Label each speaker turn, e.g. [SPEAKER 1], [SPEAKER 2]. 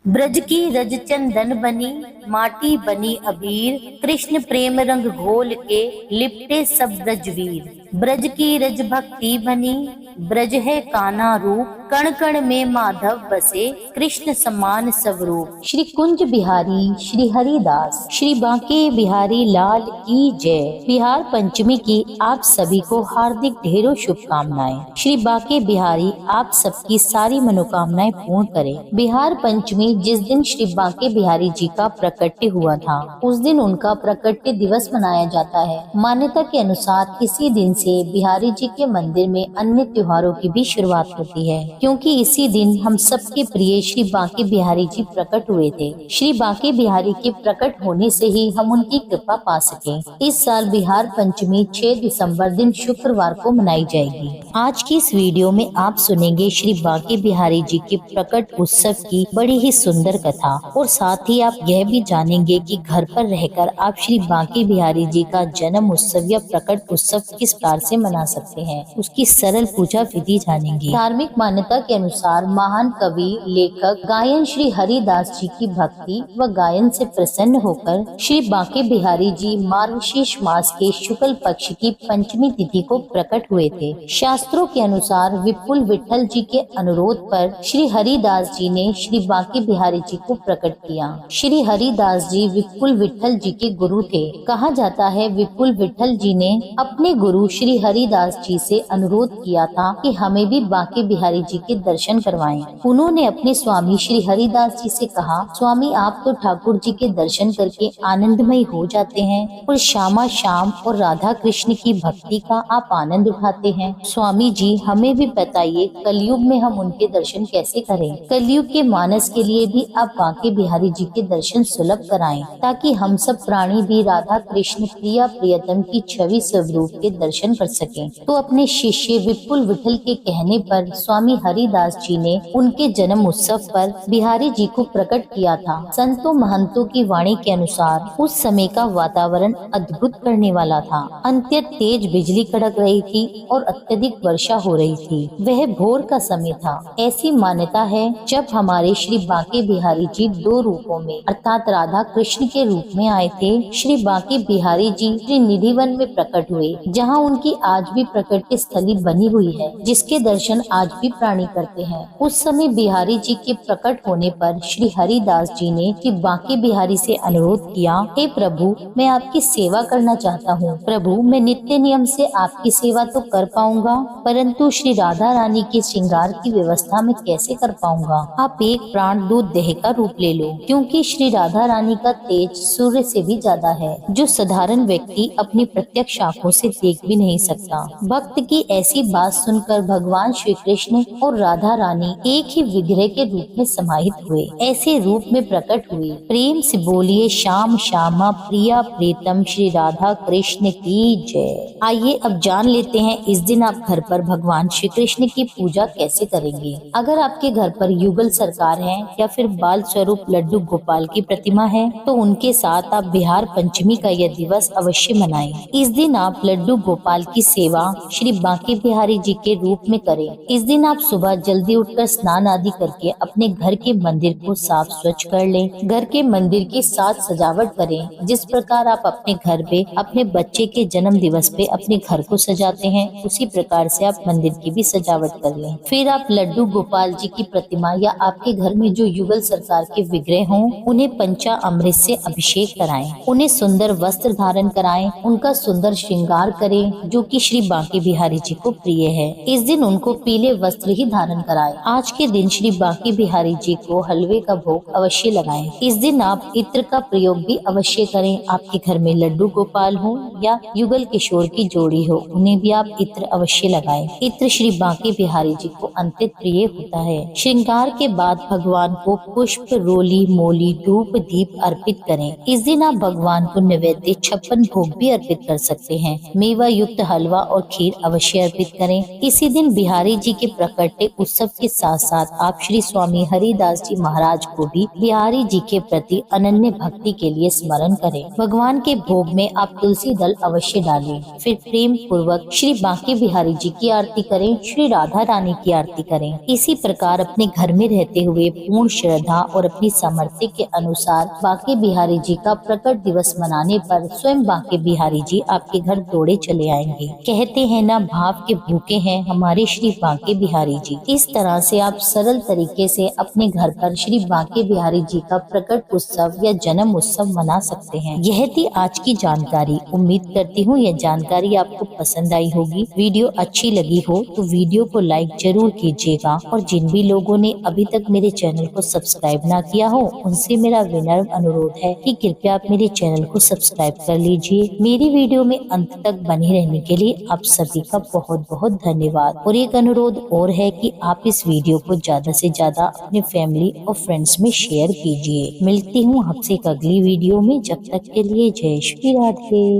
[SPEAKER 1] ब्रज की रज चंदन बनी, माटी बनी अबीर, कृष्ण प्रेम रंग घोल के लिपटे सब ब्रजवीर। ब्रज की रज भक्ति बनी, ब्रज है कान्हा रूप, कण कण में माधव बसे, कृष्ण समान स्वरूप। श्री कुंज बिहारी श्री हरिदास श्री बांके बिहारी लाल की जय। बिहार पंचमी की आप सभी को हार्दिक ढेरों शुभकामनाएं। श्री बांके बिहारी आप सबकी सारी मनोकामनाएं पूर्ण करे। बिहार पंचमी जिस दिन श्री बांके बिहारी जी का प्रकट्य हुआ था, उस दिन उनका प्रकट्य दिवस मनाया जाता है। मान्यता के अनुसार इसी दिन से बिहारी जी के मंदिर में अन्य त्योहारों की भी शुरुआत होती है, क्योंकि इसी दिन हम सबके प्रिय श्री बांके बिहारी जी प्रकट हुए थे। श्री बांके बिहारी के प्रकट होने से ही हम उनकी कृपा पा सके। इस साल बिहार पंचमी 6 दिसंबर दिन शुक्रवार को मनाई जाएगी। आज की इस वीडियो में आप सुनेंगे श्री बांके बिहारी जी के प्रकट उत्सव की बड़ी ही सुंदर कथा, और साथ ही आप यह भी जानेंगे कि घर पर रहकर आप श्री बांके बिहारी जी का जन्म उत्सव या प्रकट उत्सव किस प्रकार से मना सकते हैं। उसकी सरल पूजा विधि जानेंगे। धार्मिक मान्यता के अनुसार महान कवि लेखक गायन श्री हरिदास जी की भक्ति व गायन से प्रसन्न होकर श्री बांके बिहारी जी मार्गशीर्ष मास के शुक्ल पक्ष की पंचमी तिथि को प्रकट हुए थे। शास्त्रों के अनुसार विपुल विठल जी के अनुरोध पर श्री हरिदास जी ने श्री बांके बिहारी जी को प्रकट किया। श्री हरिदास जी विपुल विठल जी के गुरु थे। कहा जाता है विपुल विठल जी ने अपने गुरु श्री हरिदास जी से अनुरोध किया था कि हमें भी बांके बिहारी जी के दर्शन करवाएं। उन्होंने अपने स्वामी श्री हरिदास जी से कहा, स्वामी आप तो ठाकुर जी के दर्शन करके आनंदमय हो जाते हैं और श्यामा श्याम और राधा कृष्ण की भक्ति का आप आनंद उठाते हैं। स्वामी जी हमें भी बताइए कलयुग में हम उनके दर्शन कैसे करें। कलयुग के मानस के लिए भी आप बांके बिहारी जी के दर्शन सुलभ कराएं, ताकि हम सब प्राणी भी राधा कृष्ण प्रिया प्रियतम की छवि स्वरूप के दर्शन कर सकें। तो अपने शिष्य विपुल विठल के कहने पर स्वामी हरिदास जी ने उनके जन्म उत्सव पर बिहारी जी को प्रकट किया था। संतों महंतों की वाणी के अनुसार उस समय का वातावरण अद्भुत करने वाला था। अत्यंत तेज बिजली कड़क रही थी और अत्यधिक वर्षा हो रही थी। वह भोर का समय था। ऐसी मान्यता है जब हमारे श्री बांके बिहारी जी 2 रूपों में अर्थात राधा कृष्ण के रूप में आए थे, श्री बांके बिहारी जी श्री निधिवन में प्रकट हुए, जहाँ उनकी आज भी प्रकट स्थली बनी हुई है, जिसके दर्शन आज भी प्राणी करते हैं। उस समय बिहारी जी के प्रकट होने पर श्री हरिदास जी ने श्री बांके बिहारी से अनुरोध किया, हे प्रभु मैं आपकी सेवा करना चाहता हूँ। प्रभु मैं नित्य नियम से आपकी सेवा तो कर पाऊंगा, परंतु श्री राधा रानी के श्रृंगार की व्यवस्था में कैसे कर पाऊंगा। आप एक प्राण दूध देह का रूप ले लो, क्योंकि श्री राधा रानी का तेज सूर्य से भी ज्यादा है, जो साधारण व्यक्ति अपनी प्रत्यक्ष आंखों से देख भी नहीं सकता। भक्त की ऐसी बात सुनकर भगवान श्री कृष्ण और राधा रानी एक ही विग्रह के रूप में समाहित हुए। ऐसे रूप में प्रकट हुए। प्रेम से बोलिए श्याम श्यामा प्रिया प्रीतम श्री राधा कृष्ण की जय। आइए अब जान लेते हैं इस दिन आप घर पर भगवान श्री कृष्ण की पूजा कैसे करेंगे। अगर आपके घर पर युगल सरकार है या फिर बाल स्वरूप लड्डू गोपाल की प्रतिमा है, तो उनके साथ आप बिहार पंचमी का यह दिवस अवश्य मनाएं। इस दिन आप लड्डू गोपाल की सेवा श्री बांके बिहारी जी के रूप में करें। इस दिन आप सुबह जल्दी उठकर स्नान आदि करके अपने घर के मंदिर को साफ स्वच्छ कर लें। घर के मंदिर की साज सजावट करें। जिस प्रकार आप अपने घर पे अपने बच्चे के जन्म दिवस पे अपने घर को सजाते हैं, उसी प्रकार से आप मंदिर की भी सजावट कर लें। फिर आप लड्डू गोपाल जी की प्रतिमा या आपके घर में जो युगल सरकार के विग्रह हों, उन्हें पंचा अमृत से अभिषेक कराएं। उन्हें सुंदर वस्त्र धारण कराएं। उनका सुंदर श्रृंगार करें, जो कि श्री बांके बिहारी जी को प्रिय है। इस दिन उनको पीले वस्त्र ही धारण कराएं। आज के दिन श्री बांके बिहारी जी को हलवे का भोग अवश्य लगाएं। इस दिन आप इत्र का प्रयोग भी अवश्य करें। आपके घर में लड्डू गोपाल हो या युगल किशोर की जोड़ी हो, उन्हें भी आप इत्र अवश्य लगाएं। इत्र श्री बांके बिहारी जी को अत्यंत प्रिय होता है। श्रृंगार के बाद भगवान को पुष्प रोली मोली धूप दीप अर्पित करें। इस दिन आप भगवान को नैवेद्य 56 भोग भी अर्पित कर सकते हैं। मेवा युक्त युक्त हलवा और खीर अवश्य अर्पित करें। इसी दिन बिहारी जी के प्रकटे उत्सव के साथ साथ आप श्री स्वामी हरिदास जी महाराज को भी बिहारी जी के प्रति अनन्य भक्ति के लिए स्मरण करें। भगवान के भोग में आप तुलसी दल अवश्य डालें। फिर प्रेम पूर्वक श्री बांके बिहारी जी की आरती करें, श्री राधा रानी की आरती करें। इसी प्रकार अपने घर में रहते हुए पूर्ण श्रद्धा और अपनी सामर्थ्य के अनुसार बांके बिहारी जी का प्रकट दिवस मनाने पर स्वयं बांके बिहारी जी आपके घर दौड़े चले आएंगे। कहते हैं ना, भाव के भूखे हैं हमारे श्री बांके बिहारी जी। इस तरह से आप सरल तरीके से अपने घर पर श्री बांके बिहारी जी का प्रकट उत्सव या जन्म उत्सव मना सकते हैं। यह थी आज की जानकारी। उम्मीद करती हूँ यह जानकारी आपको पसंद आई होगी। वीडियो अच्छी लगी हो तो वीडियो को लाइक जरूर कीजिएगा और जिन भी लोगों ने अभी तक मेरे चैनल को सब्सक्राइब ना किया हो उनसे मेरा विनम्र अनुरोध है कि कृपया आप मेरे चैनल को सब्सक्राइब कर लीजिए। मेरी वीडियो में अंत तक बने रहने के लिए आप सभी का बहुत बहुत धन्यवाद। और एक अनुरोध और है कि आप इस वीडियो को ज्यादा से ज्यादा अपने फैमिली और फ्रेंड्स में शेयर कीजिए। मिलती हूँ आपसे एक अगली वीडियो में। जब तक के लिए जय श्री राधे।